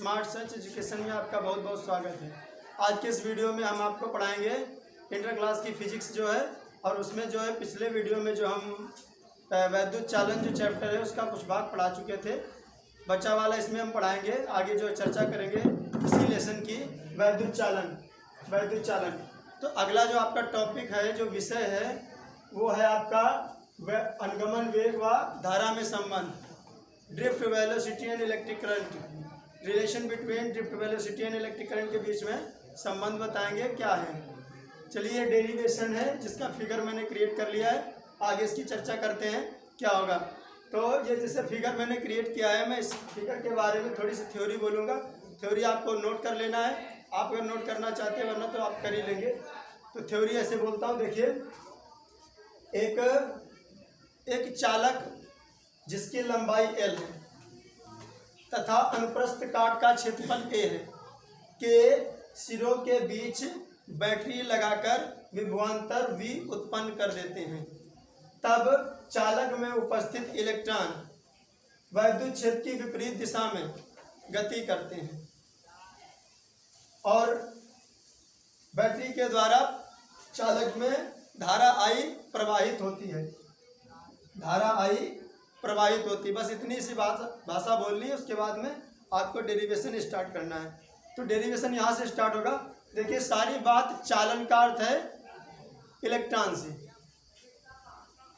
Smart search education में आपका बहुत बहुत स्वागत है। आज के इस वीडियो में हम आपको पढ़ाएंगे इंटर क्लास की फिजिक्स जो है, और उसमें जो है पिछले वीडियो में जो हम वैद्युत चालन जो चैप्टर है उसका कुछ भाग पढ़ा चुके थे। बच्चा वाला इसमें हम पढ़ाएंगे, आगे जो चर्चा करेंगे इसी लेसन की वैद्युत चालन। तो अगला जो आपका टॉपिक है, जो विषय है, वो है आपका अनुगमन वेग व धारा में संबंध, drift velocity and electric current, relation between drift velocity and electric current के बीच में संबंध बताएंगे क्या है। चलिए, डेरिवेशन है जिसका फिगर मैंने क्रिएट कर लिया है, आगे इसकी चर्चा करते हैं क्या होगा। तो ये जैसे फिगर मैंने क्रिएट किया है, मैं इस फिगर के बारे में थोड़ी सी थ्योरी बोलूँगा। थ्योरी आपको नोट कर लेना है, आप अगर नोट करना चाहते हैं, वरना तो आप कर ही लेंगे। तो थ्योरी ऐसे बोलता हूँ, देखिए, एक चालक जिसकी लंबाई L है तथा अनुप्रस्थ काट का क्षेत्रफल A है के सिरों के बीच बैटरी लगाकर विभवांतर V उत्पन्न कर देते हैं, तब चालक में उपस्थित इलेक्ट्रॉन वैद्युत क्षेत्र की विपरीत दिशा में गति करते हैं और बैटरी के द्वारा चालक में धारा I प्रवाहित होती है। बस इतनी सी भाषा बोलनी है, उसके बाद में आपको डेरिवेशन स्टार्ट करना है। तो डेरिवेशन यहाँ से स्टार्ट होगा। देखिए, सारी बात चालन का अर्थ है इलेक्ट्रॉन से।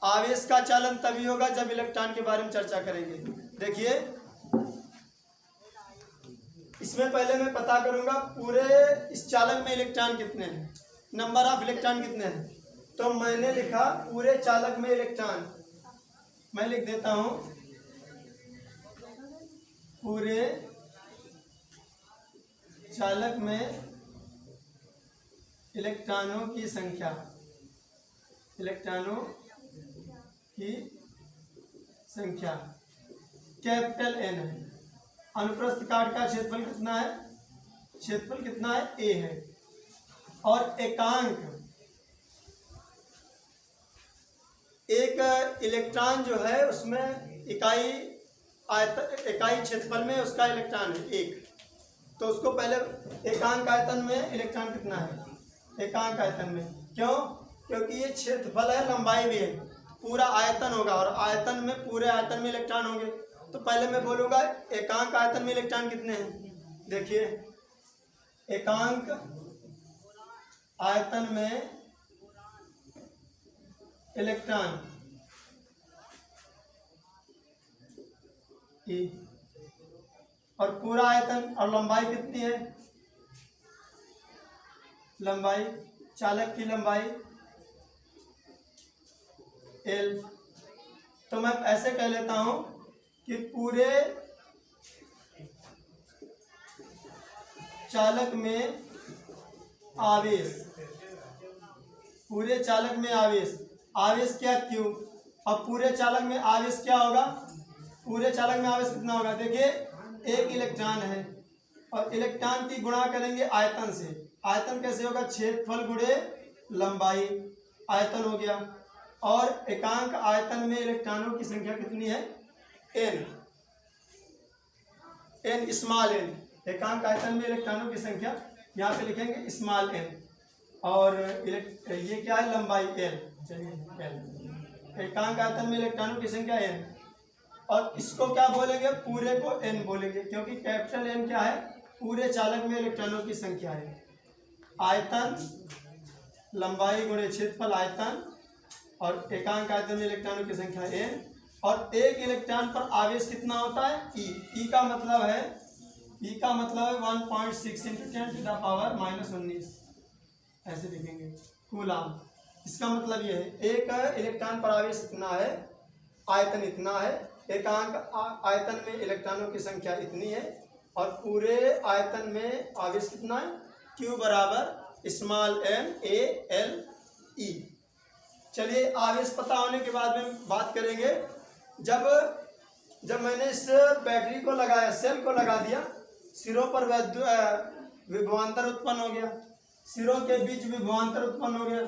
आवेश का चालन तभी होगा जब इलेक्ट्रॉन के बारे में चर्चा करेंगे। देखिए, इसमें पहले मैं पता करूंगा पूरे इस चालक में इलेक्ट्रॉन कितने हैं, नंबर ऑफ इलेक्ट्रॉन कितने हैं। तो मैंने लिखा पूरे चालक में इलेक्ट्रॉन, मैं लिख देता हूं पूरे चालक में इलेक्ट्रॉनों की संख्या, कैपिटल N है। अनुप्रस्थ काट का क्षेत्रफल कितना है, A है। और एकांक, एक इलेक्ट्रॉन जो है उसमें इकाई क्षेत्रफल में उसका इलेक्ट्रॉन है 1। तो उसको पहले एकांक आयतन में इलेक्ट्रॉन कितना है, एकांक आयतन में, क्यों? क्योंकि ये क्षेत्रफल है, लंबाई भी है, पूरा आयतन होगा, और आयतन में पूरे आयतन में इलेक्ट्रॉन होंगे। तो पहले मैं बोलूँगा एकांक आयतन में इलेक्ट्रॉन कितने हैं। देखिए, एकांक आयतन में इलेक्ट्रॉन E, और पूरा आयतन और लंबाई कितनी है, लंबाई, चालक की लंबाई L। तो मैं ऐसे कह लेता हूं कि पूरे चालक में आवेश, आवेश क्या Q, और पूरे चालक में आवेश क्या होगा, पूरे चालक में आवेश कितना होगा। देखिए, एक इलेक्ट्रॉन है और इलेक्ट्रॉन की गुणा करेंगे आयतन से। आयतन कैसे होगा, क्षेत्रफल गुणे लंबाई, आयतन हो गया। और एकांक आयतन में इलेक्ट्रॉनों की संख्या कितनी है, n, स्मॉल n। एकांक आयतन में इलेक्ट्रॉनों की संख्या यहाँ पे लिखेंगे स्मॉल n, और ये क्या है, लंबाई L। चलिए, L, एकांक आयतन में इलेक्ट्रॉनों की संख्या n, और इसको क्या बोलेंगे, पूरे को n बोलेंगे, क्योंकि कैपिटल N क्या है, पूरे चालक में इलेक्ट्रॉनों की संख्या है। आयतन, लंबाई गुणे क्षेत्रफल आयतन, और एकांक आयतन में इलेक्ट्रॉनों की संख्या n, और एक इलेक्ट्रॉन पर आवेश कितना होता है, E का मतलब है 1.6 × 10⁻⁻19, ऐसे लिखेंगे, कूलम। इसका मतलब ये है, एक इलेक्ट्रॉन पर आवेश इतना है, आयतन इतना है, एकांक आयतन में इलेक्ट्रॉनों की संख्या इतनी है, और पूरे आयतन में आवेश कितना है, Q बराबर small n A L E। चलिए, आवेश पता होने के बाद में बात करेंगे, जब मैंने इस बैटरी को लगाया, सेल को लगा दिया, सिरों पर विभवांतर उत्पन्न हो गया, सिरों के बीच विभवांतर उत्पन्न हो गया,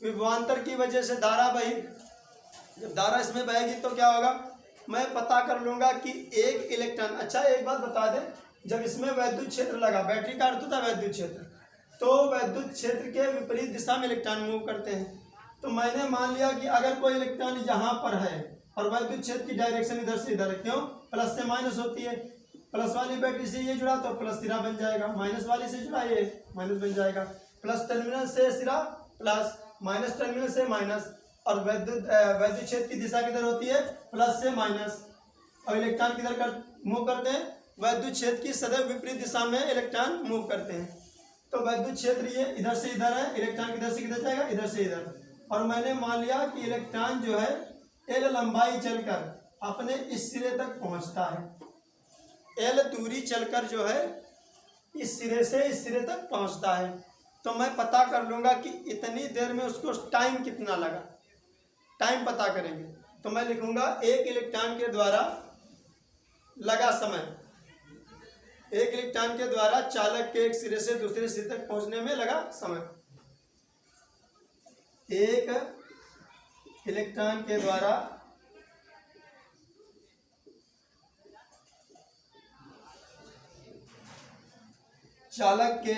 विभवांतर की वजह से धारा बही। जब धारा इसमें बहेगी तो क्या होगा, मैं पता कर लूँगा कि एक इलेक्ट्रॉन। अच्छा, एक बात बता दें, जब इसमें वैद्युत क्षेत्र लगा, बैटरी का अर्थ होता है वैद्युत क्षेत्र, तो वैद्युत क्षेत्र के विपरीत दिशा में इलेक्ट्रॉन मूव करते हैं। तो मैंने मान लिया कि अगर कोई इलेक्ट्रॉन यहाँ पर है और वैद्युत क्षेत्र की डायरेक्शन इधर से इधर है, क्यों? प्लस से माइनस होती है। प्लस वाली बैटरी से ये जुड़ा तो प्लस सिरा बन जाएगा, माइनस वाली से जुड़ा ये माइनस बन जाएगा। प्लस टर्मिनल से सिरा प्लस, माइनस टर्मिनल से माइनस, और वैद्युत क्षेत्र की दिशा किधर होती है? प्लस से माइनस। और इलेक्ट्रॉन किधर मूव करते हैं? वैद्युत क्षेत्र की सदैव विपरीत दिशा में इलेक्ट्रॉन मूव करते हैं। तो वैद्युत क्षेत्र ये इधर से इधर है, इलेक्ट्रॉन किधर से किधर जाएगा? इधर से इधर। और मैंने मान लिया कि इलेक्ट्रॉन जो है एल लंबाई चलकर अपने इस सिरे तक पहुंचता है। एल दूरी चलकर जो है इस सिरे से इस सिरे तक पहुंचता है। तो मैं पता कर लूँगा कि इतनी देर में उसको टाइम कितना लगा, टाइम पता करेंगे। तो मैं लिखूँगा एक इलेक्ट्रॉन के द्वारा लगा समय, एक इलेक्ट्रॉन के द्वारा चालक के एक सिरे से दूसरे सिरे तक पहुंचने में लगा समय। एक इलेक्ट्रॉन के द्वारा चालक के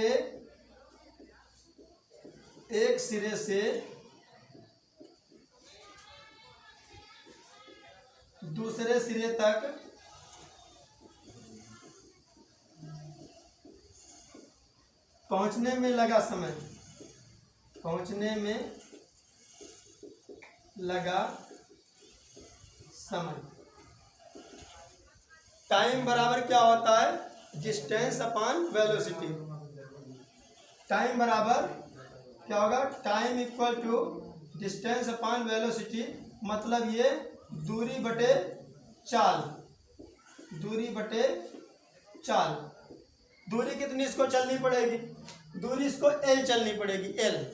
एक सिरे से दूसरे सिरे तक पहुंचने में लगा समय, पहुंचने में लगा समय। टाइम बराबर क्या होता है? Distance upon velocity. टाइम बराबर क्या होगा? Time equal to distance upon velocity, मतलब ये दूरी बटे चाल, दूरी बटे चाल। दूरी कितनी इसको चलनी पड़ेगी? दूरी इसको एल चलनी पड़ेगी, एल।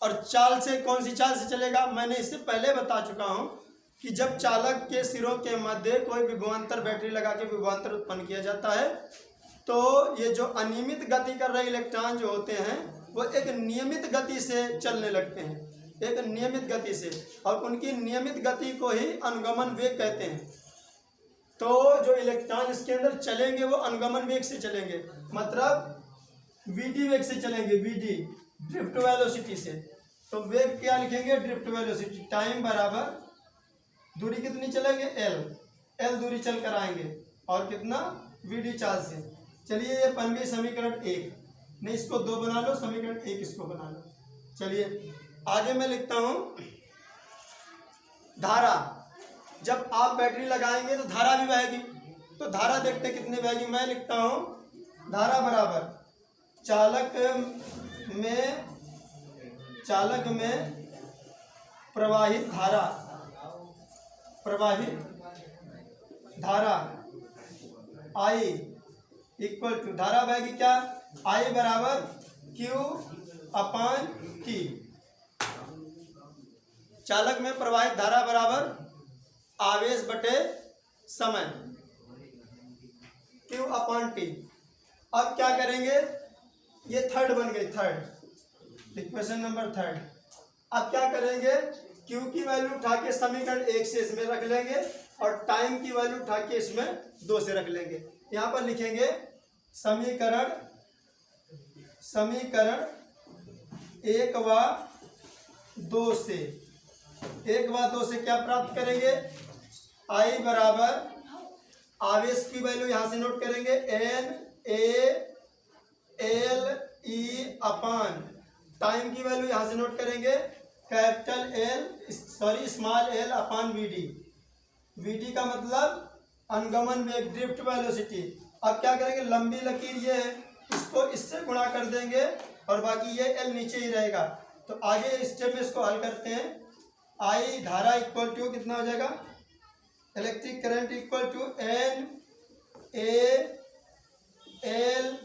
और चाल से कौन सी चाल से चलेगा? मैंने इससे पहले बता चुका हूं कि जब चालक के सिरों के मध्य कोई विभवांतर बैटरी लगा के विभवांतर उत्पन्न किया जाता है, तो ये जो अनियमित गति कर रहे इलेक्ट्रॉन जो होते हैं वो एक नियमित गति से चलने लगते हैं, एक नियमित गति से, और उनकी नियमित गति को ही अनुगमन वेग कहते हैं। तो जो इलेक्ट्रॉन इसके अंदर चलेंगे वो अनुगमन वेग से चलेंगे, मतलब वीडी वेग से चलेंगे, वीडी ड्रिफ्ट वेलोसिटी से। तो वेग क्या लिखेंगे? Drift velocity. टाइम बराबर दूरी कितनी चलेंगे? एल, एल दूरी चल कर आएंगे, और कितना? वीडी चाल से। चलिए ये बन गई समीकरण 1, नहीं इसको 2 बना लो, समीकरण 1 इसको बना लो। चलिए आगे मैं लिखता हूँ धारा। जब आप बैटरी लगाएंगे तो धारा भी बहेगी, तो धारा देखते कितनी बहेगी। मैं लिखता हूँ धारा बराबर चालक में प्रवाहित धारा, I इक्वल टू, धारा बहेगी क्या? I बराबर Q अपॉन T। चालक में प्रवाहित धारा बराबर आवेश बटे समय, Q अपॉन T। अब क्या करेंगे? ये थर्ड बन गई, थर्ड इक्वेशन नंबर थर्ड। अब क्या करेंगे? Q की वैल्यू उठा के समीकरण 1 से इसमें रख लेंगे, और टाइम की वैल्यू उठा के इसमें 2 से रख लेंगे। यहाँ पर लिखेंगे समीकरण 1 व 2 से, 1 व 2 से क्या प्राप्त करेंगे? I बराबर आवेश की वैल्यू यहाँ से नोट करेंगे, NaLe अपान टाइम की वैल्यू यहाँ से नोट करेंगे, स्मॉल एल अपान वीडी का मतलब अनुगमन वेग, ड्रिफ्ट वेलोसिटी। अब क्या करेंगे? लंबी लकीर ये है, इसको इससे गुणा कर देंगे, और बाकी ये एल नीचे ही रहेगा। तो आगे स्टेप में इसको हल करते हैं। I धारा इक्वल टू कितना हो जाएगा? Electric current equal to NaLe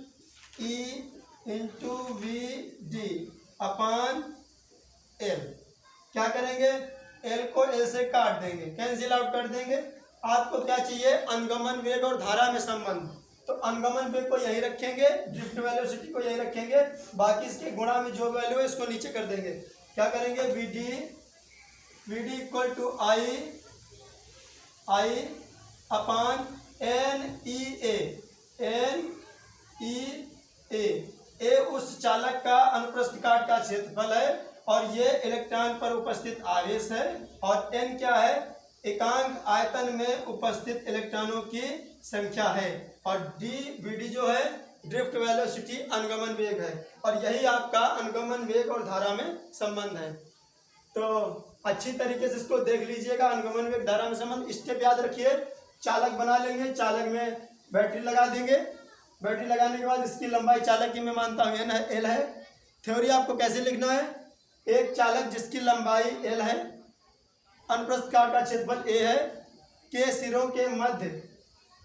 into VD upon L। क्या करेंगे? L को L से काट देंगे, कैंसिल आउट कर देंगे। आपको क्या चाहिए? अनुगमन वेग और धारा में संबंध। तो अनुगमन वेग को यही रखेंगे, ड्रिफ्ट वेलोसिटी को यही रखेंगे, बाकी इसके गुणा में जो वैल्यू है इसको नीचे कर देंगे। क्या करेंगे? VD equal to I upon NEA NEA। A उस चालक का अनुप्रस्थ काट का क्षेत्रफल है और ये इलेक्ट्रॉन पर उपस्थित आवेश है। और n क्या है? एकांक आयतन में उपस्थित इलेक्ट्रॉनों की संख्या है। और dvd जो है ड्रिफ्ट वेलोसिटी अनुगमन वेग है। और यही आपका अनुगमन वेग और धारा में संबंध है। तो अच्छी तरीके से इसको देख लीजिएगा। अनुगमन वेग धारा में संबंध स्टेप याद रखिए। चालक बना लेंगे, चालक में बैटरी लगा देंगे। बैटरी लगाने के बाद इसकी लंबाई चालक की मैं मानता हूँ L है। थ्योरी आपको कैसे लिखना है? एक चालक जिसकी लंबाई L है, अनुप्रस्थ काट का क्षेत्रफल A है, के सिरों के मध्य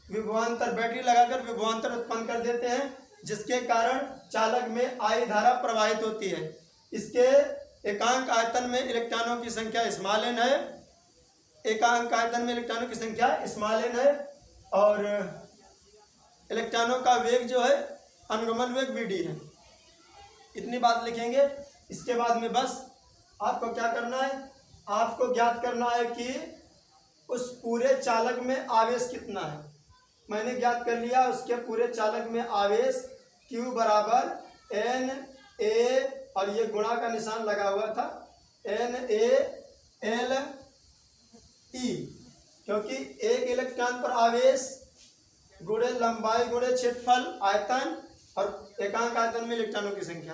विभवांतर, बैटरी लगाकर विभवांतर उत्पन्न कर देते हैं, जिसके कारण चालक में I धारा प्रवाहित होती है। इसके एकांक आयतन में इलेक्ट्रॉनों की संख्या स्मॉल n है। एकांक आयतन में इलेक्ट्रॉनों की संख्या स्मॉल n है। और इलेक्ट्रॉनों का वेग जो है अनुगमन वेग vd है। इतनी बात लिखेंगे। इसके बाद में बस आपको क्या करना है? आपको ज्ञात करना है कि उस पूरे चालक में आवेश कितना है। मैंने ज्ञात कर लिया। उसके पूरे चालक में आवेश Q बराबर NA, और ये गुणा का निशान लगा हुआ था, NaLe, क्योंकि एक इलेक्ट्रॉन पर आवेश गुणे लंबाई गुणे क्षेत्रफल आयतन और एकांक आयतन में इलेक्ट्रॉनों की संख्या।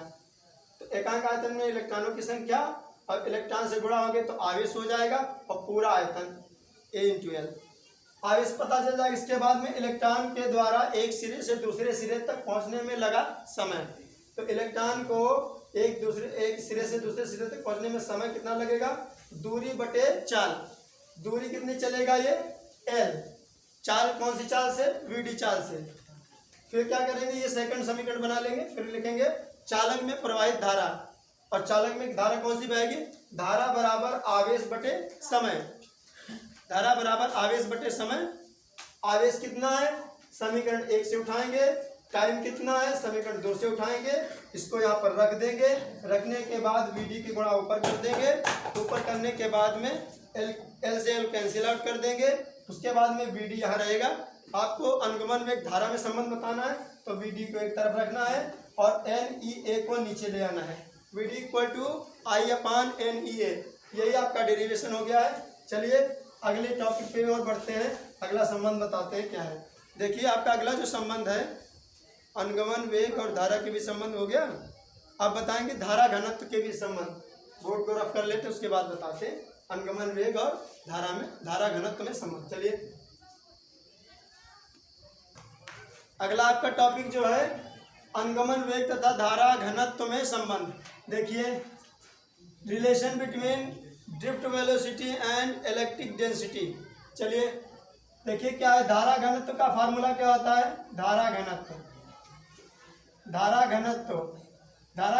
तो एकांक आयतन में इलेक्ट्रॉनों की संख्या और इलेक्ट्रॉन से गुणा होंगे तो आवेश हो जाएगा, और पूरा आयतन A×L। आवेश पता चल जाएगा। इसके बाद में इलेक्ट्रॉन के द्वारा एक सिरे से दूसरे सिरे तक पहुंचने में लगा समय। तो इलेक्ट्रॉन को एक सिरे से दूसरे सिरे तक पहुंचने में समय कितना लगेगा? दूरी बटे चाल। दूरी कितनी चलेगा? ये L। चाल कौन सी चाल से? vd चाल से। फिर क्या करेंगे? ये सेकंड समीकरण बना लेंगे। फिर लिखेंगे चालक में प्रवाहित धारा। और चालक में धारा कौन सी बहेगी? धारा बराबर आवेश बटे समय। धारा बराबर आवेश बटे समय। आवेश कितना है? समीकरण 1 से उठाएंगे। टाइम कितना है? समीकरण 2 से उठाएंगे। इसको यहाँ पर रख देंगे। रखने के बाद vd की गुणा ऊपर कर देंगे। ऊपर करने के बाद में L से L कैंसिल आउट कर देंगे। उसके बाद में vd यहाँ रहेगा। आपको अनुगमन वेग धारा में संबंध बताना है, तो vd को एक तरफ रखना है और NEA को नीचे ले आना है। vd equal to I/NEA। यही आपका डेरिवेशन हो गया है। चलिए अगले टॉपिक पे और बढ़ते हैं। अगला संबंध बताते हैं क्या है। देखिए आपका अगला जो संबंध है, अनुगमन वेग और धारा के भी संबंध हो गया। अब बताएंगे धारा घनत्व के भी संबंध। बोर्ड को रफ कर लेते, उसके बाद बताते हैं अनुगमन वेग और धारा घनत्व में संबंध। चलिए अगला आपका टॉपिक जो है अनुगमन वेग तथा धारा घनत्व में संबंध। देखिए relation between drift velocity and electric density. चलिए देखिए क्या है। धारा घनत्व का फार्मूला क्या होता है? धारा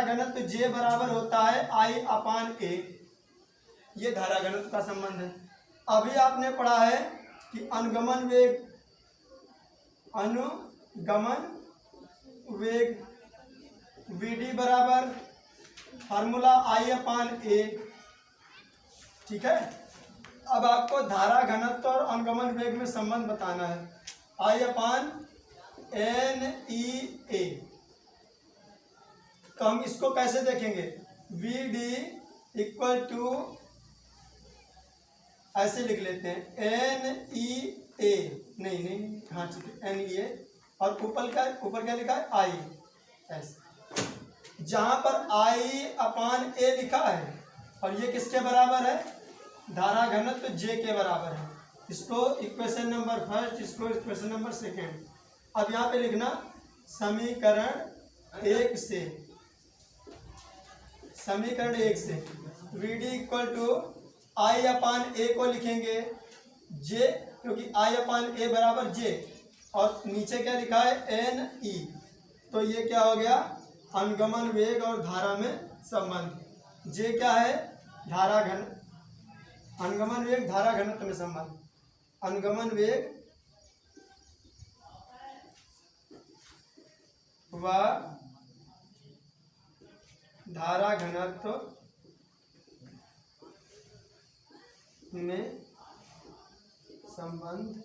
घनत्व J बराबर होता है I/A। ये धारा घनत्व का संबंध है। अभी आपने पढ़ा है कि अनुगमन वेग vd बराबर फार्मूला I/A। ठीक है। अब आपको धारा घनत्व और अनुगमन वेग में संबंध बताना है। I/NEA। तो हम इसको कैसे देखेंगे? vd इक्वल टू, ऐसे लिख लेते हैं NEA, नहीं हाँ ठीक है NEA, और ऊपर क्या लिखा है? I। ऐसे जहां पर I/A लिखा है और ये किसके बराबर है? धारा घनत्व J के बराबर है। इसको इक्वेशन नंबर फर्स्ट, इसको इक्वेशन नंबर सेकेंड। अब यहाँ पे लिखना समीकरण 1 से vd इक्वल टू I/A को लिखेंगे J, क्योंकि I/A बराबर J, और नीचे क्या लिखा है? NE। तो ये क्या हो गया? अनुगमन वेग और धारा में संबंध। J क्या है? अनुगमन वेग धारा घनत्व में संबंध। अनुगमन वेग व धारा घनत्व में संबंध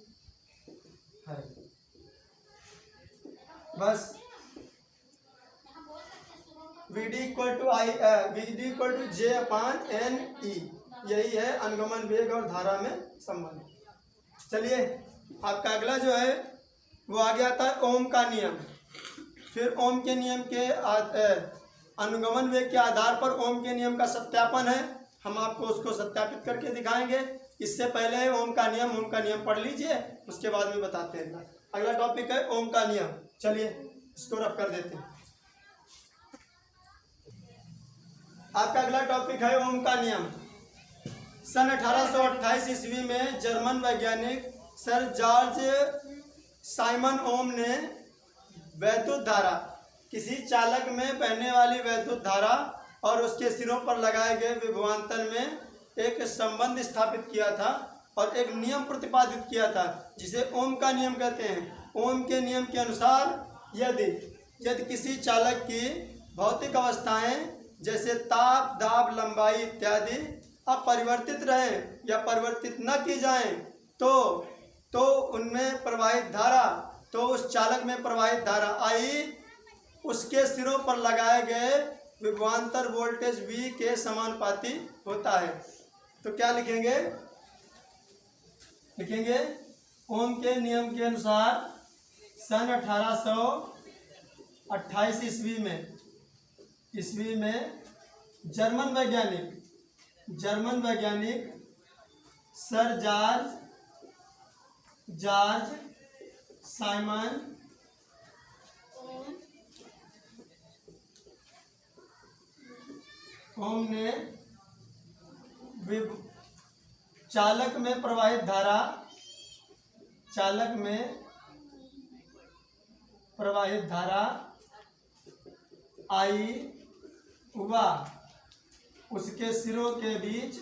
है। बस VD इक्वल टू J/NE, यही है अनुगमन वेग और धारा में संबंध। चलिए आपका अगला जो है वो आगे आता है ओम का नियम। फिर ओम के नियम के अनुगमन वेग के आधार पर ओम के नियम का सत्यापन है, हम आपको उसको सत्यापित करके दिखाएंगे। इससे पहले ओम का नियम पढ़ लीजिए, उसके बाद में बताते हैं। अगला टॉपिक है ओम का नियम। चलिए इसको रफ कर देते हैं। आपका अगला टॉपिक है ओम का नियम। सन 1828 ईस्वी में जर्मन वैज्ञानिक सर जॉर्ज साइमन ओम ने वैद्युत धारा, किसी चालक में बहने वाली वैद्युत धारा और उसके सिरों पर लगाए गए विभवांतर में एक संबंध स्थापित किया था और एक नियम प्रतिपादित किया था जिसे ओम का नियम कहते हैं। ओम के नियम के अनुसार यदि किसी चालक की भौतिक अवस्थाएं जैसे ताप, दाब, लंबाई इत्यादि अपरिवर्तित रहे या परिवर्तित न की जाएं तो उनमें प्रवाहित धारा, तो उस चालक में प्रवाहित धारा आई उसके सिरों पर लगाए गए विभवांतर वोल्टेज V के समानुपाती होता है। तो क्या लिखेंगे ओम के नियम के अनुसार सन 1828 ईस्वी में जर्मन वैज्ञानिक सर जॉर्ज साइमन ओम ने चालक में प्रवाहित धारा आई व उसके सिरों के बीच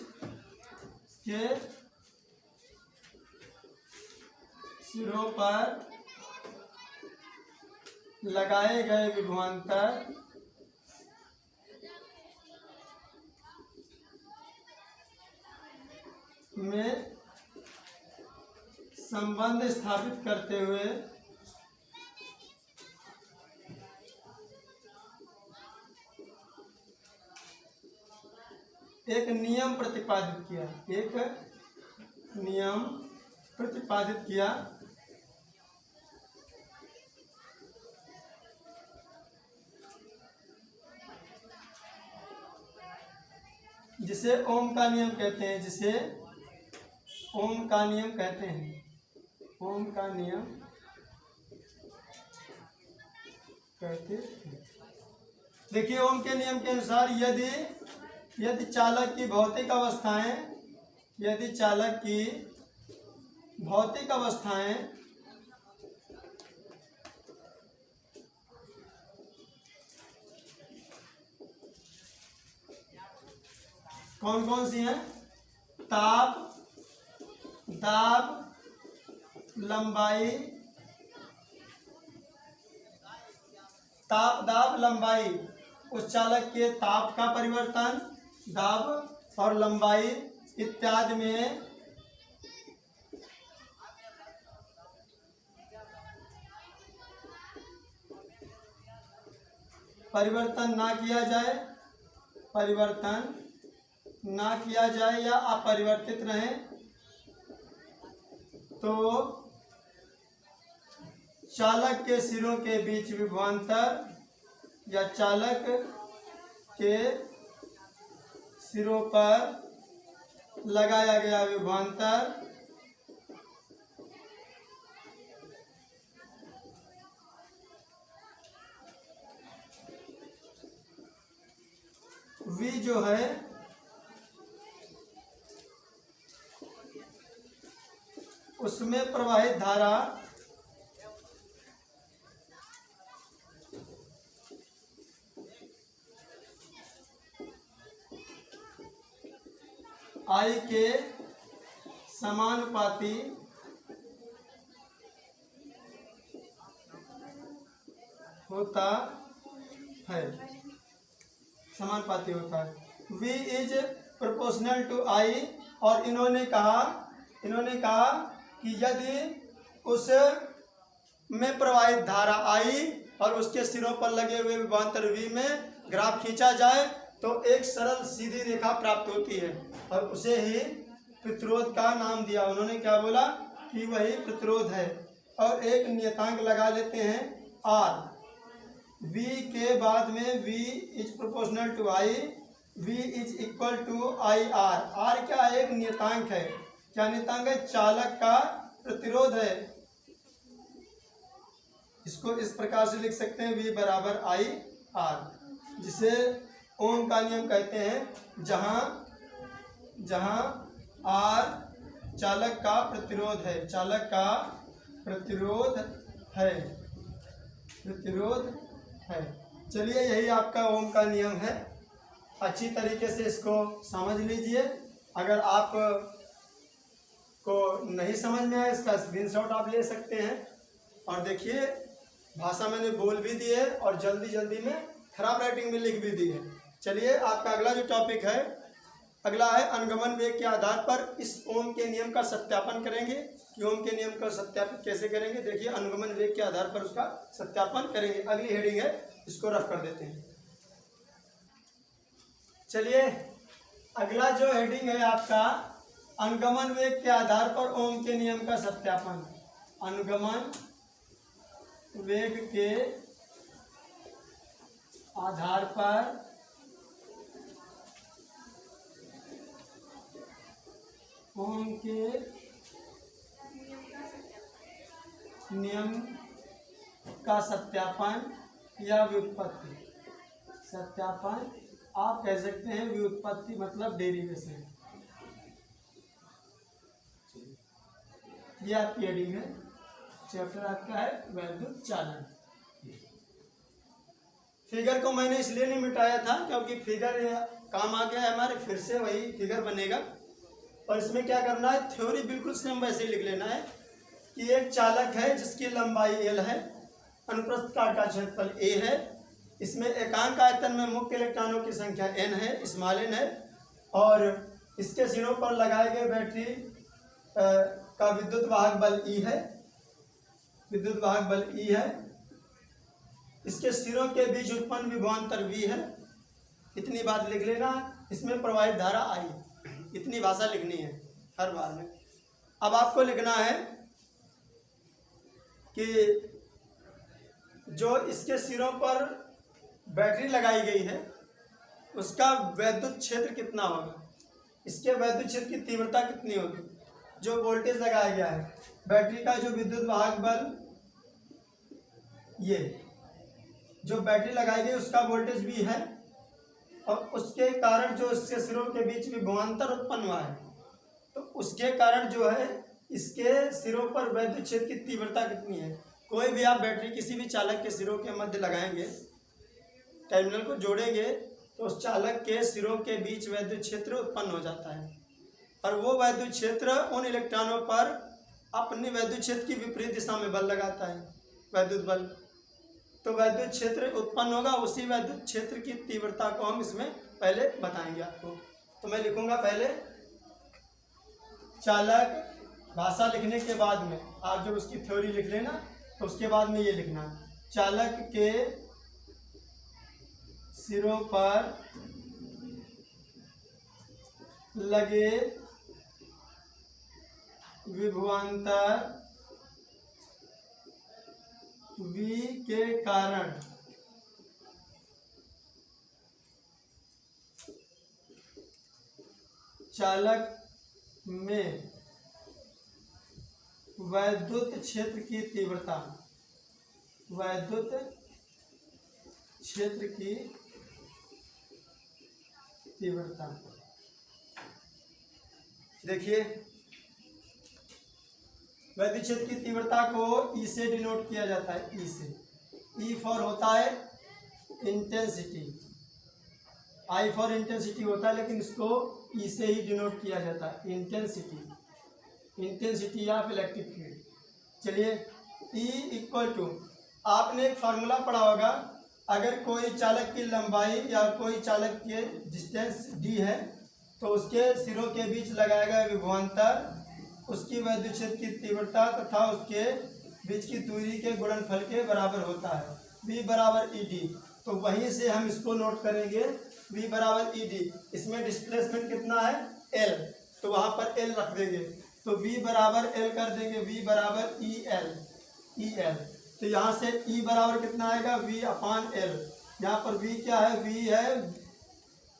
के सिरों पर लगाए गए विभवांतर में संबंध स्थापित करते हुए एक नियम प्रतिपादित किया जिसे ओम का नियम कहते हैं। देखिए ओम के नियम के अनुसार यदि चालक की भौतिक अवस्थाएं कौन कौन सी हैं? ताप, दाब, लंबाई, उस चालक के ताप का परिवर्तन, दाब और लंबाई इत्यादि में परिवर्तन ना किया जाए या अपरिवर्तित रहे तो चालक के सिरों के बीच विभवांतर या चालक के सिरों पर लगाया गया विभवांतर V जो है उसमें प्रवाहित धारा I के समानुपाती होता है। V is proportional to I। और इन्होंने कहा कि यदि उस में प्रवाहित धारा I और उसके सिरों पर लगे हुए विभवांतर V में ग्राफ खींचा जाए तो एक सरल सीधी रेखा प्राप्त होती है और उसे ही प्रतिरोध का नाम दिया। उन्होंने क्या बोला कि वही प्रतिरोध है। और एक नियतांक लगा लेते हैं R, V के बाद में V is proportional to I, V is equal to I R. R क्या है? एक नियतांक है। क्या नियतांक है? चालक का प्रतिरोध है। इसको इस प्रकार से लिख सकते हैं V बराबर आई आर, जिसे ओम का नियम कहते हैं, जहां R चालक का प्रतिरोध है, चालक का प्रतिरोध है। चलिए, यही आपका ओम का नियम है। अच्छी तरीके से इसको समझ लीजिए। अगर आप को नहीं समझ में आए, इसका स्क्रीनशॉट आप ले सकते हैं। और देखिए, भाषा मैंने बोल भी दी है और जल्दी में खराब राइटिंग में लिख भी दी है। चलिए, आपका अगला जो टॉपिक है, अगला है अनुगमन वेग के आधार पर इस ओम के नियम का सत्यापन करेंगे कि ओम के नियम का सत्यापन कैसे करेंगे। देखिए, अनुगमन वेग के आधार पर उसका सत्यापन करेंगे। अगली हेडिंग है, इसको रफ कर देते हैं। चलिए, अगला जो हेडिंग है आपका, अनुगमन वेग के आधार पर ओम के नियम का सत्यापन। अनुगमन वेग के आधार पर ओम के नियम का सत्यापन या व्युत्पत्ति। सत्यापन आप कह सकते हैं, व्युत्पत्ति मतलब डेरिवेशन। ये आपकी हेडिंग है। चैप्टर आपका है वैद्युत चालन। फिगर को मैंने इसलिए नहीं मिटाया था क्योंकि फिगर काम आ गया है हमारे, फिर से वही फिगर बनेगा। और इसमें क्या करना है, थ्योरी बिल्कुल सेम वैसे ही लिख लेना है कि एक चालक है जिसकी लंबाई L है, अनुप्रस्थ काट का क्षेत्रफल A है, इसमें एकांक आयतन में मुख्य इलेक्ट्रॉनों की संख्या N है, स्मॉल n है, और इसके सिरों पर लगाए गए बैटरी का विद्युत वाहक बल E है, विद्युत वाहक बल E है। इसके सिरों के बीच उत्पन्न विभवांतर V है। इतनी बात लिख लेना। इसमें प्रवाहित धारा I, इतनी भाषा लिखनी है हर बार में। अब आपको लिखना है कि जो इसके सिरों पर बैटरी लगाई गई है उसका वैद्युत क्षेत्र कितना होगा, इसके वैद्युत क्षेत्र की तीव्रता कितनी होगी। जो वोल्टेज लगाया गया है, बैटरी का जो विद्युत वाहक बल, ये जो बैटरी लगाई गई उसका वोल्टेज भी है, और उसके कारण जो इसके सिरों के बीच विभवांतर उत्पन्न हुआ है, तो उसके कारण जो है इसके सिरों पर वैद्युत क्षेत्र की तीव्रता कितनी है। कोई भी आप बैटरी किसी भी चालक के सिरों के मध्य लगाएंगे, टर्मिनल को जोड़ेंगे, तो उस चालक के सिरों के बीच वैद्युत क्षेत्र उत्पन्न हो जाता है, और वो वैद्युत क्षेत्र उन इलेक्ट्रॉनों पर अपनी वैद्युत क्षेत्र की विपरीत दिशा में बल लगाता है, वैद्युत बल। तो वैद्युत क्षेत्र उत्पन्न होगा, उसी वैद्युत क्षेत्र की तीव्रता को हम इसमें पहले बताएंगे आपको। तो मैं लिखूंगा पहले चालक, भाषा लिखने के बाद में आप जब उसकी थ्योरी लिख लेना तो उसके बाद में ये लिखना, चालक के सिरों पर लगे विभवांतर V के कारण चालक में वैद्युत क्षेत्र की तीव्रता, वैद्युत क्षेत्र की तीव्रता। देखिए, वैद्युत क्षेत्र की तीव्रता को E से डिनोट किया जाता है, E से। E फॉर होता है इंटेंसिटी, I फॉर इंटेंसिटी होता है, लेकिन इसको E से ही डिनोट किया जाता है, intensity, intensity of electric field. चलिए, E इक्वल टू, आपने एक फार्मूला पढ़ा होगा, अगर कोई चालक की लंबाई या कोई चालक के डिस्टेंस D है तो उसके सिरों के बीच लगाया गया विभवांतर उसकी वैद्युत क्षेत्र की तीव्रता तथा उसके बीच की दूरी के गुणनफल के बराबर होता है। V बराबर ई डी। तो वहीं से हम इसको नोट करेंगे, V बराबर ई डी। इसमें डिस्प्लेसमेंट कितना है, L, तो वहाँ पर L रख देंगे। तो V बराबर L कर देंगे, V बराबर ई एल। तो यहाँ से E बराबर कितना आएगा, V अपान L। यहाँ पर V क्या है, V है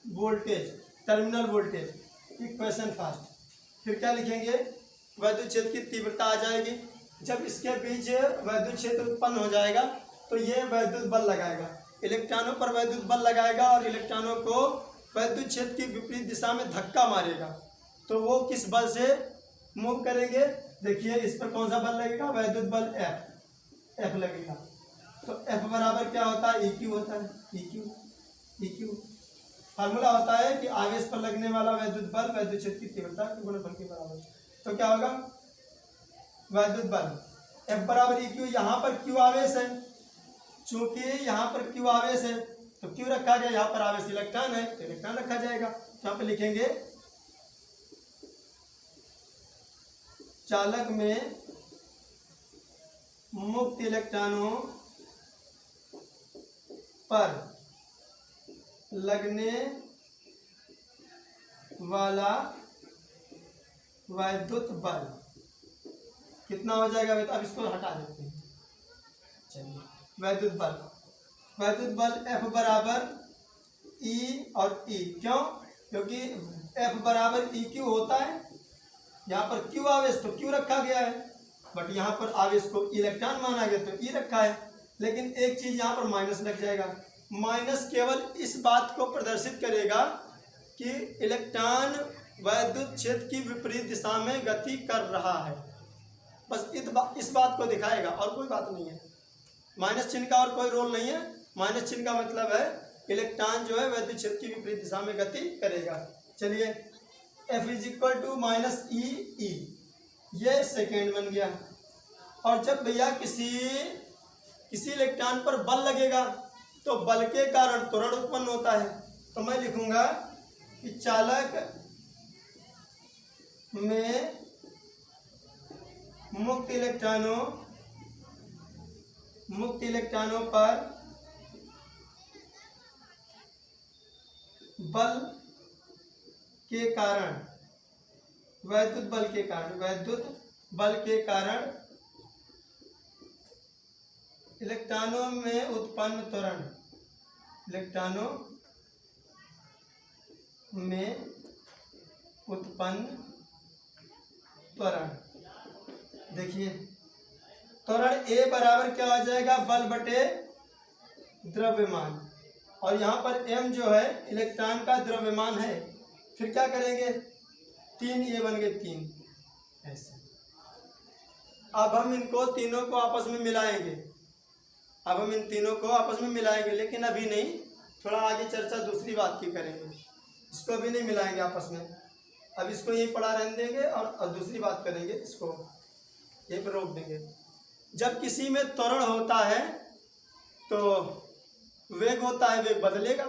voltage, terminal voltage. Equation first. फिर क्या लिखेंगे, वैद्युत क्षेत्र की तीव्रता आ जाएगी। जब इसके बीच वैद्युत क्षेत्र उत्पन्न हो जाएगा तो ये वैद्युत बल लगाएगा, इलेक्ट्रॉनों पर वैद्युत बल लगाएगा और इलेक्ट्रॉनों को वैद्युत क्षेत्र की विपरीत दिशा में धक्का मारेगा। तो वो किस बल से मूव करेंगे, देखिए इस पर कौन सा बल लगेगा, वैद्युत बल F लगेगा। तो F बराबर क्या होता है, EQ होता है, EQ फार्मूला होता है कि आवेश पर लगने वाला वैद्युत बल वैद्युत क्षेत्र की तीव्रता के गुणनफल के बराबर। तो क्या होगा, वैद्युत बल F बराबर EQ। यहाँ पर Q आवेश है, चूंकि यहाँ पर Q आवेश है तो Q रखा गया, यहाँ पर आवेश इलेक्ट्रॉन है तो इलेक्ट्रॉन रखा जाएगा। यहाँ पे लिखेंगे चालक में मुक्त इलेक्ट्रॉनों पर लगने वाला वैद्युत बल कितना हो जाएगा, अब इसको हटा देते हैं। चलिए, वैद्युत बल F बराबर E और E, क्यों, क्योंकि F बराबर EQ होता है। यहाँ पर Q आवेश तो Q रखा गया है, बट यहाँ पर आवेश को इलेक्ट्रॉन माना गया तो E रखा है। लेकिन एक चीज यहाँ पर माइनस लग जाएगा। माइनस केवल इस बात को प्रदर्शित करेगा कि इलेक्ट्रॉन वैद्युत क्षेत्र की विपरीत दिशा में गति कर रहा है, बस इस बात को दिखाएगा और कोई बात नहीं है। माइनस चिन्ह का और कोई रोल नहीं है। माइनस चिन्ह का मतलब है इलेक्ट्रॉन जो है वैद्युत क्षेत्र की विपरीत दिशा में गति करेगा। चलिए, F is equal to minus E, ये सेकेंड बन गया। और जब भैया किसी इलेक्ट्रॉन पर बल लगेगा तो बल के कारण त्वरण उत्पन्न होता है। तो मैं लिखूंगा कि चालक में मुक्त इलेक्ट्रॉनों पर बल के कारण, वैद्युत बल के कारण इलेक्ट्रॉनों में उत्पन्न त्वरण, देखिए त्वरण A बराबर क्या हो जाएगा, बल बटे द्रव्यमान। और यहाँ पर M जो है इलेक्ट्रॉन का द्रव्यमान है। फिर क्या करेंगे, 3A बन गए 3 ऐसे। अब हम इनको तीनों को आपस में मिलाएंगे, लेकिन अभी नहीं, थोड़ा आगे चर्चा दूसरी बात की करेंगे। इसको अभी नहीं मिलाएंगे आपस में, अब इसको यहीं पड़ा रहने देंगे और दूसरी बात करेंगे, इसको यहीं पर रोक देंगे। जब किसी में त्वरण होता है तो वेग होता है, वेग बदलेगा।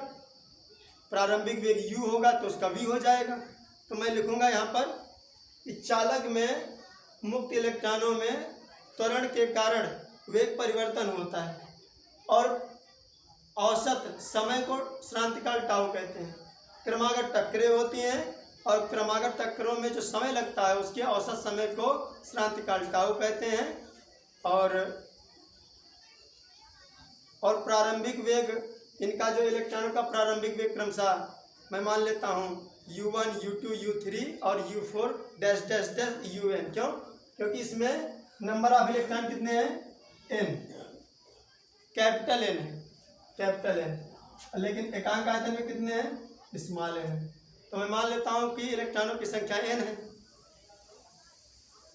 प्रारंभिक वेग u होगा तो उसका v हो जाएगा। तो मैं लिखूंगा यहाँ पर कि चालक में मुक्त इलेक्ट्रॉनों में त्वरण के कारण वेग परिवर्तन होता है और औसत समय को श्रांतिकाल टाउ कहते हैं। क्रमागत टक्करें होती हैं और क्रमागत टक्करों में जो समय लगता है उसके औसत समय को श्रांतिकाल टाउ कहते हैं। और प्रारंभिक वेग, इनका जो इलेक्ट्रॉनों का प्रारंभिक वेग क्रमशः मैं मान लेता हूँ u1, u2, u3 और u4 dash dash dash un। क्यों? क्योंकि इसमें नंबर ऑफ इलेक्ट्रॉन कितने हैं, n, कैपिटल N है, कैपिटल N। लेकिन एकांक आयतन में कितने हैं, स्मॉल n है। तो मैं मान लेता हूँ कि इलेक्ट्रॉनों की संख्या n है।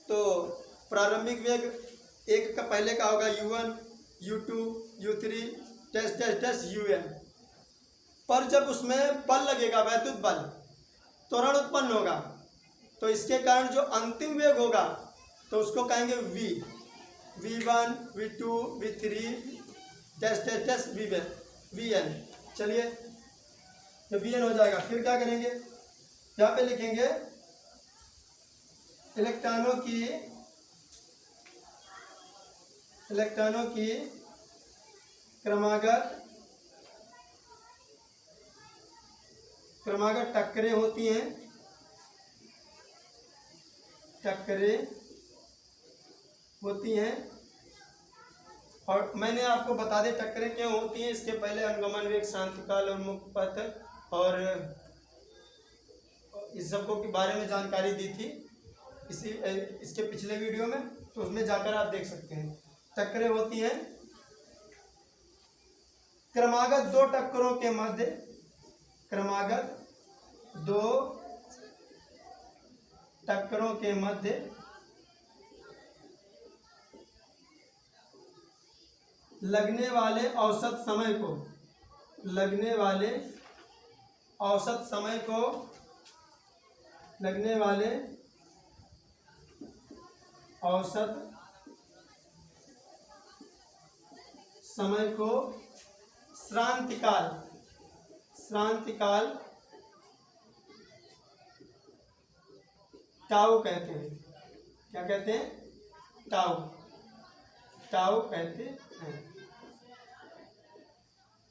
तो प्रारंभिक वेग एक का पहले का होगा u1, u2, u3 dash dash dash un। पर जब उसमें बल लगेगा, वैद्युत बल, त्वरण उत्पन्न होगा, तो इसके कारण जो अंतिम वेग होगा तो उसको कहेंगे v, v1, v2, v3 dash dash dash vn। चलिए, तो vn हो जाएगा। फिर क्या करेंगे, यहाँ पे लिखेंगे इलेक्ट्रॉनों की क्रमागत टक्करें होती हैं, टक्करें होती हैं। और मैंने आपको बता दें टक्करें क्यों होती हैं। इसके पहले अनुगमन वेग, शांतिकाल और मुक्त पथ और इस सबको के बारे में जानकारी दी थी इसके पिछले वीडियो में, तो उसमें जाकर आप देख सकते हैं। टक्करें होती हैं क्रमागत दो टक्करों के मध्य, क्रमागत दो टक्करों के मध्य लगने वाले औसत समय को, लगने वाले औसत समय को, लगने वाले औसत समय को श्रांतिकाल, श्रांतिकाल टाउ कहते हैं। क्या कहते हैं? टाउ, टाउ कहते हैं।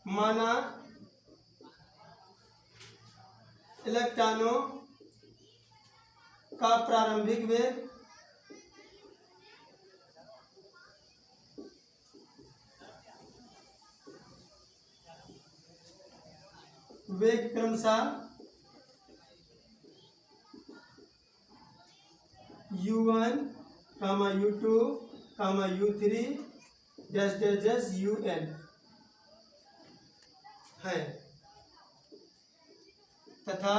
माना इलेक्ट्रॉनों का प्रारंभिक वेग क्रमशः U1, U2, U3 UN है तथा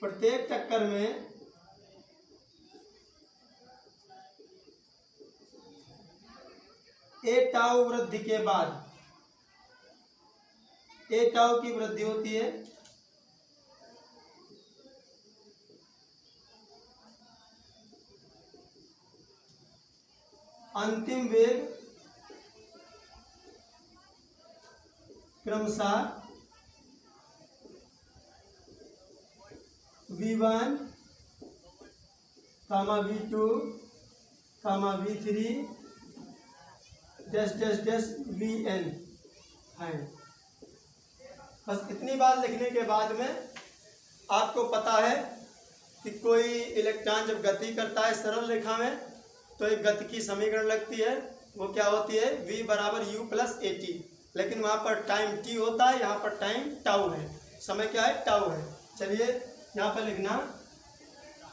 प्रत्येक टक्कर में ए टाउ वृद्धि के बाद, ए टाउ की वृद्धि होती है अंतिम वेग क्रमशः V1, V2, V3 VN है। बस इतनी बात लिखने के बाद में आपको पता है कि कोई इलेक्ट्रॉन जब गति करता है सरल रेखा में तो एक गति की समीकरण लगती है, वो क्या होती है? V बराबर U प्लस AT। लेकिन वहाँ पर टाइम T होता है, यहाँ पर टाइम टाउ है, समय क्या है? टाउ है। चलिए यहाँ पर लिखना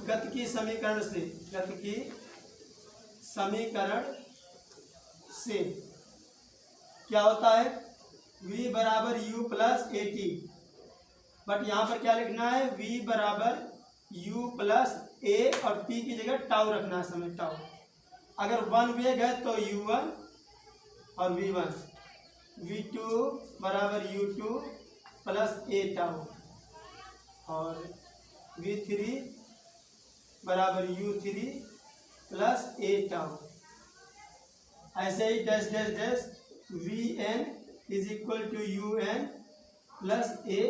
गति की समीकरण से, गति की समीकरण से क्या होता है? V बराबर U प्लस AT, बट यहाँ पर क्या लिखना है? V बराबर U प्लस A और T की जगह टाउ रखना है, समय टाउ। अगर वन वेग है तो U1 और V1, V2 बराबर U2 प्लस A टाउ और V3 बराबर U3 प्लस A टाउ। ऐसे ही dash dash dash VN is equal to UN plus A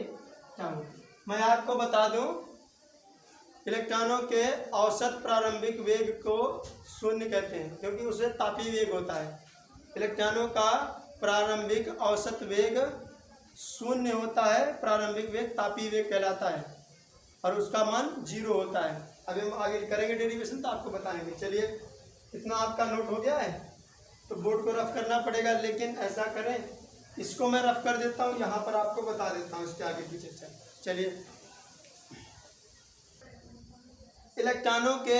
tau. मैं आपको बता दूं इलेक्ट्रॉनों के औसत प्रारंभिक वेग को शून्य कहते हैं, क्योंकि उसे तापीय वेग होता है। इलेक्ट्रॉनों का प्रारंभिक औसत वेग शून्य होता है, प्रारंभिक वेग तापीय वेग कहलाता है और उसका मान 0 होता है। अभी हम आगे करेंगे डेरिवेशन तो आपको बताएंगे। चलिए इतना आपका नोट हो गया है तो बोर्ड को रफ करना पड़ेगा, लेकिन ऐसा करें इसको मैं रफ कर देता हूँ, यहाँ पर आपको बता देता हूँ इसके आगे पीछे। चलिए इलेक्ट्रॉनों के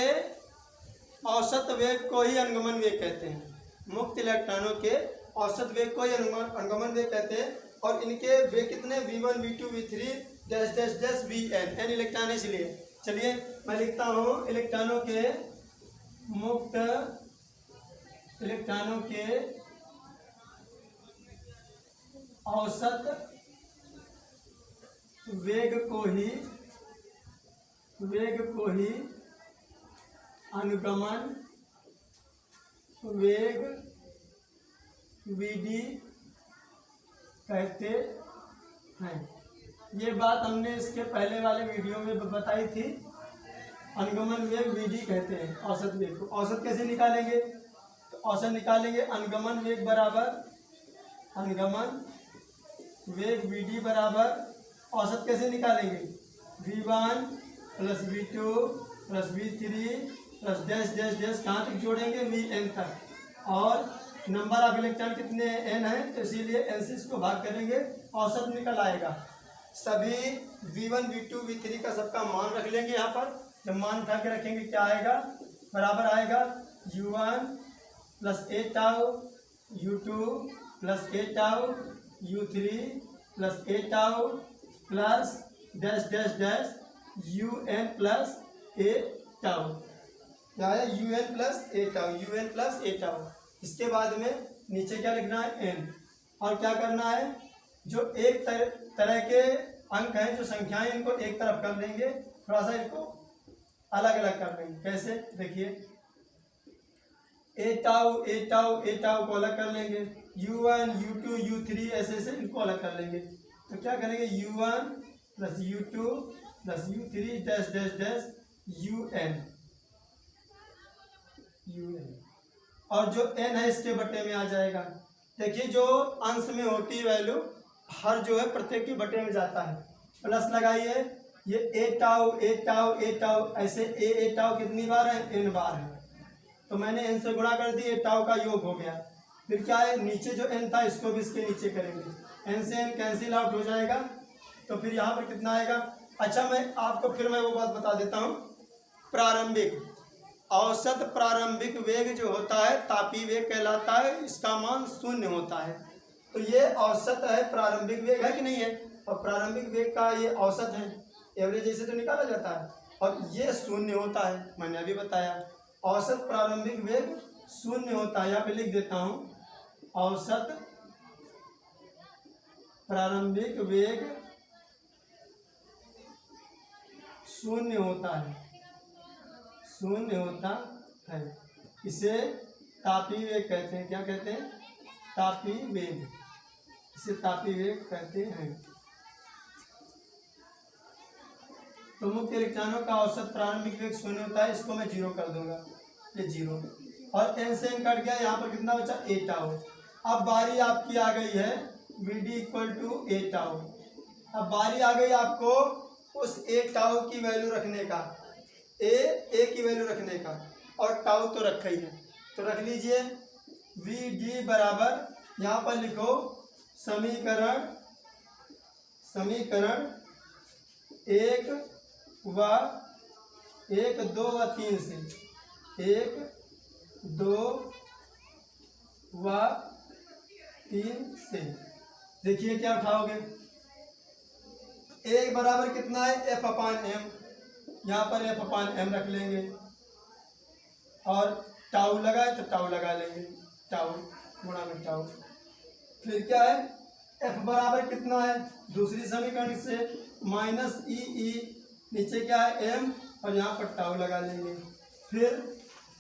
औसत वेग को ही अनुगमन वेग कहते हैं। मुक्त इलेक्ट्रॉनों के औसत वेग को ही अनुगमन वेग कहते हैं और इनके वेग कितने? V1, V2, V3 dash dash dash VN, N electron है इसलिए। चलिए मैं लिखता हूँ इलेक्ट्रॉनों के मुक्त इलेक्ट्रॉनों के औसत वेग को ही अनुगमन वेग VD कहते हैं। ये बात हमने इसके पहले वाले वीडियो में बताई थी। अनुगमन वेग VD कहते हैं औसत वेग को। औसत कैसे निकालेंगे? तो औसत निकालेंगे अनुगमन वेग बराबर अनुगमन वेग Vd बराबर औसत कैसे निकालेंगे, V1 plus V2 plus V3 plus dash dash dash कहाँ तक जोड़ेंगे, Vn तक, और नंबर ऑफ इलेक्ट्रॉन कितने n है तो इसीलिए n से इसको भाग करेंगे, औसत निकल आएगा। सभी V1 V2 V3 का सबका मान रख लेंगे यहाँ पर। जब मान उठा के रखेंगे क्या आएगा, बराबर आएगा U1 plus A tau U2 plus A tau U3 plus A tau plus dash dash dash UN plus A tau. क्या है, UN plus A tau, UN plus A tau. इसके बाद में नीचे क्या लिखना है, n, और क्या करना है, जो एक तरह के अंक हैं, जो संख्याएं, इनको एक तरफ कर लेंगे, थोड़ा सा इनको अलग अलग कर लेंगे। कैसे, देखिए ए टाउ को अलग कर लेंगे, U1 U2 U3 ऐसे ऐसे इनको अलग कर लेंगे। तो क्या करेंगे, U1 plus U2 plus U3 dash dash dash UN, और जो n है इसके बटे में आ जाएगा। देखिए जो अंश में होती है वैल्यू हर जो है प्रत्येक के बटे में जाता है। प्लस लगाइए, ये ए टाउ ऐसे ए टाउ कितनी बार है, n बार है, तो मैंने n से गुणा कर दी, ए टाउ का योग हो गया। फिर क्या है, नीचे जो n था इसको भी इसके नीचे करेंगे, n से n कैंसिल आउट हो जाएगा, तो फिर यहाँ पर कितना आएगा। अच्छा मैं आपको फिर मैं वो बात बता देता हूँ, प्रारंभिक औसत प्रारंभिक वेग जो होता है तापीय वेग कहलाता है, इसका मान 0 होता है। तो ये औसत है, प्रारंभिक वेग है कि नहीं है, और प्रारंभिक वेग का ये औसत है, एवरेज ऐसे तो निकाला जाता है, और ये 0 होता है, मैंने अभी बताया। औसत प्रारंभिक वेग 0 होता है, यहाँ पे लिख देता हूँ, औसत प्रारंभिक वेग 0 होता है, 0 होता है। इसे तापीय वेग कहते हैं। क्या कहते हैं, तापीय वेग, इसे तापीय वेग कहते हैं। तो मुक्त इलेक्ट्रॉनों का औसत प्रारंभिक वेग 0 होता है, इसको मैं 0 कर दूंगा, ये 0, और n से n कट गया, यहाँ पर कितना बचा, ए टाउ। अब बारी आपकी आ गई है Vd equal to a tau. अब बारी आ गई आपको उस ए टाउ की वैल्यू रखने का, ए की वैल्यू रखने का, और टाउ तो रखा ही है, तो रख लीजिए Vd बराबर, यहाँ पर लिखो समीकरण 1 2 व 3 से, 1 2 व 3 से। देखिए क्या उठाओगे, एक बराबर कितना है, F अपान M, यहाँ पर F अपान M रख लेंगे, और टाउ लगाए तो टाउ लगा लेंगे, टाउ गुणा में टाउ। फिर क्या है, F बराबर कितना है, दूसरी समीकरण से माइनस ई, नीचे क्या है M, और यहाँ पर टाउ लगा लेंगे। फिर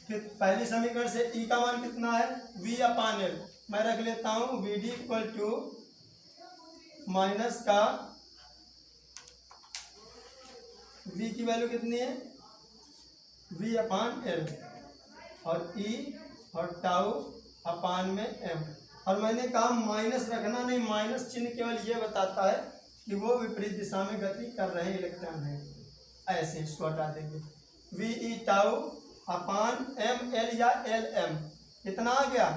पहली समीकरण से E का मान कितना है, V अपान L, मैं रख लेता हूँ Vd इक्वल टू माइनस का V की वैल्यू कितनी है, V अपान L, और E और टाउ अपान में M। और मैंने कहा माइनस रखना नहीं, माइनस चिन्ह केवल ये बताता है कि वो विपरीत दिशा में गति कर रहे इलेक्ट्रॉन हैं, ऐसे इसको हटा देंगे। VE टाउ अपान ML या LM, इतना आ गया।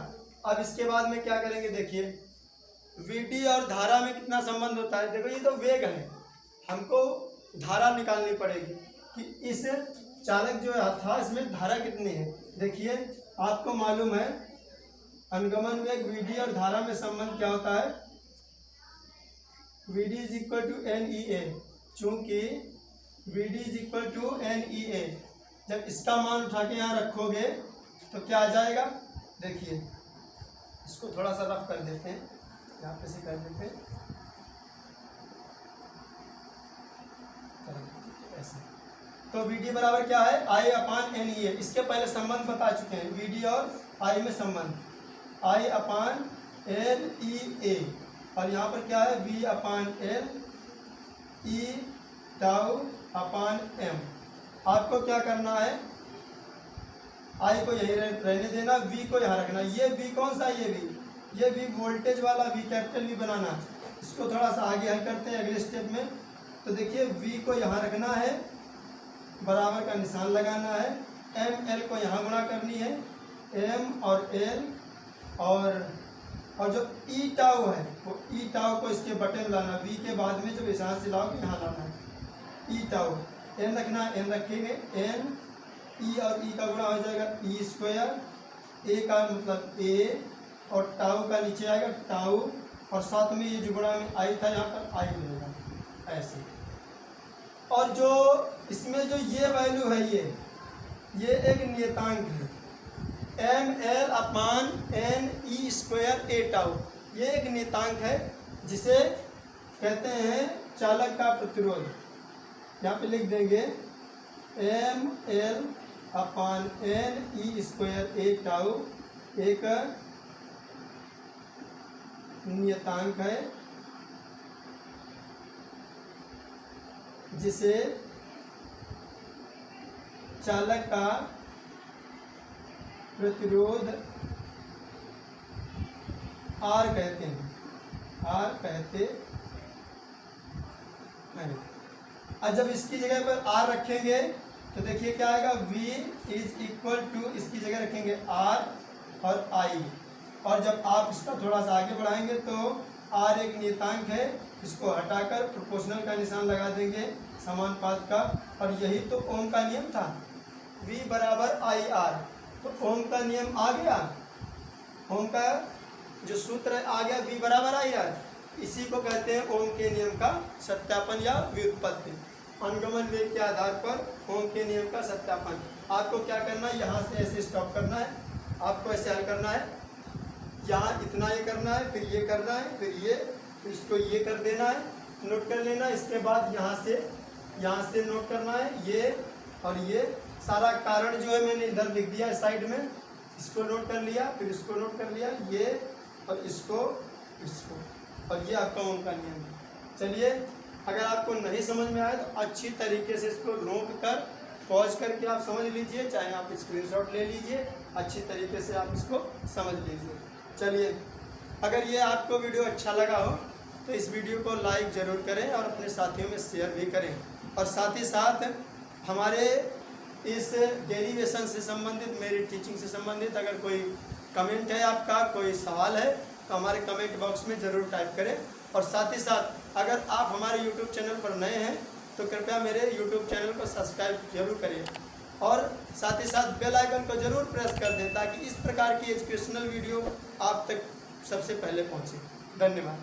अब इसके बाद में क्या करेंगे, देखिए Vd और धारा में कितना संबंध होता है। देखो ये तो वेग है, हमको धारा निकालनी पड़ेगी कि इस चालक जो था इसमें धारा कितनी है। देखिए आपको मालूम है अनुगमन वेग Vd और धारा में संबंध क्या होता है, Vd is equal to NEA। चूंकि Vd is equal to NEA, जब इसका मान उठा के यहाँ रखोगे तो क्या आ जाएगा, देखिए इसको थोड़ा सा रफ कर देते हैं, यहाँ पे से कर देते हैं ऐसे। तो Vd बराबर क्या है, I अपान NEA। इसके पहले संबंध बता चुके हैं, Vd और I में संबंध, I अपान NEA, और यहाँ पर क्या है V अपान L, E टाउ अपान M। आपको क्या करना है, I को यही रहने देना, V को यहाँ रखना। ये V कौन सा है, ये वी वोल्टेज वाला वी कैपिटल वी बनाना, इसको थोड़ा सा आगे हल करते हैं अगले स्टेप में। तो देखिए वी को यहाँ रखना है, बराबर का निशान लगाना है, एम एल को यहाँ गुणा करनी है, एम और एल, और जो ई टाउ है वो ई टाउ को इसके बटन लाना, वी के बाद में जब यहाँ से लाओगे यहाँ लाना है ई टाउ, एन रखना, एन रखेंगे, एन ई और ई का गुणा हो जाएगा ई स्क्वायर, ए का मतलब ए और टाउ का नीचे आएगा टाउ, और साथ में ये जो गुणा में आई था यहाँ पर आई रहेगा ऐसे। और जो इसमें जो ये वैल्यू है ये एक नियतांक है, एम एल अपान एन ई स्क्वायर ए टाउ, ये एक नियतांक है जिसे कहते हैं चालक का प्रतिरोध। यहाँ पे लिख देंगे एम एल अपान एन ई स्क्वायर ए टाउ एक नियतांक है जिसे चालक का प्रतिरोध आर कहते हैं, आर कहते हैं। और जब इसकी जगह पर आर रखेंगे तो देखिए क्या आएगा, V इज इक्वल टू, इसकी जगह रखेंगे आर और आई, और जब आप इसका थोड़ा सा आगे बढ़ाएंगे तो आर एक नियतांक है, इसको हटाकर प्रोपोर्शनल का निशान लगा देंगे समानुपात का, और यही तो ओम का नियम था, V बराबर आई आर। तो ओम का नियम आ गया, ओम का जो सूत्र है आ गया, V बराबर आई आर। इसी को कहते हैं ओम के नियम का सत्यापन या व्युत्पत्ति। अनुगमन वेग के आधार पर ओम के नियम का सत्यापन। आपको क्या करना है, यहाँ से ऐसे स्टॉप करना है, आपको ऐसे हल करना है, यहाँ इतना ये करना है, फिर ये करना है, फिर ये, फिर इसको ये कर देना है, नोट कर लेना। इसके बाद यहाँ से नोट करना है ये और ये सारा कारण जो है मैंने इधर लिख दिया साइड में, इसको नोट कर लिया, फिर इसको नोट कर लिया, ये और इसको, और ये आपका ओम का नियम है। चलिए, अगर आपको नहीं समझ में आए तो अच्छी तरीके से इसको रोक कर पॉज करके आप समझ लीजिए, चाहे आप स्क्रीनशॉट ले लीजिए, अच्छी तरीके से आप इसको समझ लीजिए। चलिए, अगर ये आपको वीडियो अच्छा लगा हो तो इस वीडियो को लाइक ज़रूर करें और अपने साथियों में शेयर भी करें, और साथ ही साथ हमारे इस डेरिवेशन से संबंधित, मेरी टीचिंग से संबंधित अगर कोई कमेंट है आपका, कोई सवाल है तो हमारे कमेंट बॉक्स में ज़रूर टाइप करें। और साथ ही साथ अगर आप हमारे YouTube चैनल पर नए हैं तो कृपया मेरे YouTube चैनल को सब्सक्राइब जरूर करें, और साथ ही साथ बेल आइकन को जरूर प्रेस कर दें ताकि इस प्रकार की एजुकेशनल वीडियो आप तक सबसे पहले पहुंचे। धन्यवाद।